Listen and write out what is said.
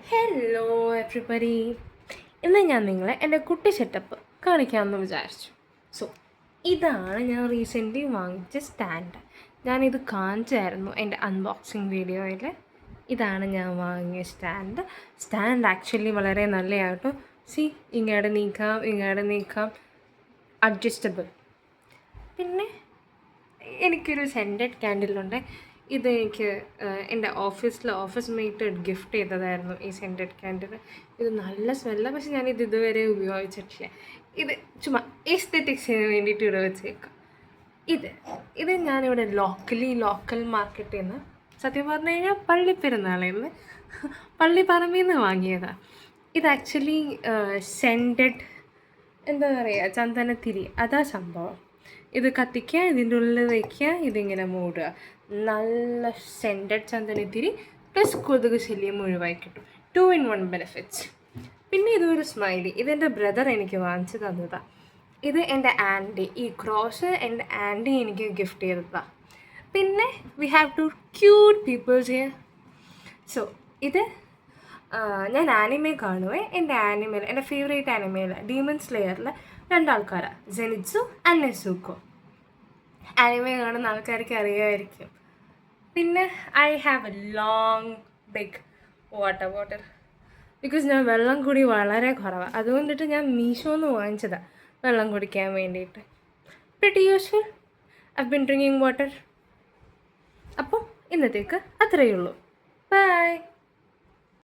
Hello everybody. ഇന്ന് ഞാൻ നിങ്ങളെ എൻ്റെ കുട്ടി സെറ്റപ്പ് കാണിക്കാമെന്ന് വിചാരിച്ചു. സോ ഇതാണ് ഞാൻ റീസെൻ്റ്ലി വാങ്ങിച്ച സ്റ്റാൻഡ്. ഞാനിത് കാണിച്ചായിരുന്നു എൻ്റെ അൺബോക്സിങ് വീഡിയോയിൽ. ഇതാണ് ഞാൻ വാങ്ങിയ സ്റ്റാൻഡ് ആക്ച്വലി വളരെ നല്ലതാട്ടോ. ഇങ്ങോട്ട് നീക്കാം, അഡ്ജസ്റ്റബിൾ. പിന്നെ എനിക്കൊരു സെൻറ്റഡ് ക്യാൻഡിലുണ്ട്. ഇതെനിക്ക് എൻ്റെ ഓഫീസ് മേറ്റ് ഗിഫ്റ്റ് ചെയ്തതായിരുന്നു ഈ സെൻറ്റഡ് ക്യാൻഡിൽ. ഇത് നല്ല സ്മെല്ലാണ്, പക്ഷെ ഞാനിത് ഇതുവരെ ഉപയോഗിച്ചിട്ടില്ല. ഇത് ചുമ്മാ എസ്തെറ്റിക്സിന് വേണ്ടിയിട്ട് ഇവിടെ വെച്ചേക്കാം. ഇത് ഞാനിവിടെ ലോക്കൽ മാർക്കറ്റിൽ നിന്ന്, സത്യം പറഞ്ഞു കഴിഞ്ഞാൽ പള്ളിപ്പെരുന്നാളിൽ നിന്ന്, പള്ളിപ്പറമ്പിൽ നിന്ന് വാങ്ങിയതാണ്. ഇത് ആക്ച്വലി സെൻറ്റഡ് എന്താ പറയുക, ചന്ദനത്തിരി, അതാ സംഭവം. ഇത് കത്തിക്കുക, ഇതിൻ്റെ ഉള്ളിൽ വയ്ക്കുക, ഇതിങ്ങനെ മൂടുക. നല്ല സെൻറ്റഡ് ചന്ദനത്തിരി പ്ലസ് കൊതുക് ശല്യം ഒഴിവായി കിട്ടും. 2 in 1 ബെനിഫിറ്റ്സ്. പിന്നെ ഇതൊരു സ്മൈലി, ഇതെൻ്റെ ബ്രദർ എനിക്ക് വാങ്ങിച്ചു തന്നതാണ്. ഇത് എൻ്റെ ആൻറ്റി, ഈ ക്രോസ് എൻ്റെ ആൻറ്റി എനിക്ക് ഗിഫ്റ്റ് ചെയ്തതാണ്. പിന്നെ we have two cute peoples here. So ഇത് ഞാൻ ആനിമേ കാണുവേ. എൻ്റെ ഫേവറേറ്റ് ആനിമയിൽ ഡീമൺ സ്ലെയറിൽ 2 ആൾക്കാരാണ്, ജെനിറ്റ്സു ആൻഡ് നെസുക്കോ. ആനിമേ കാണുന്ന ആൾക്കാർക്ക് അറിയാമായിരിക്കും. പിന്നെ I have a long big water bottle, because ഞാൻ വെള്ളം കുടി വളരെ കുറവാണ്. അതുകൊണ്ടിട്ട് ഞാൻ മീഷോന്ന് വാങ്ങിച്ചതാണ് വെള്ളം കുടിക്കാൻ വേണ്ടിയിട്ട്. Pretty useful. I been drinking water. അപ്പം ഇന്നത്തേക്ക് അത്രയേ ഉള്ളൂ. ബൈ.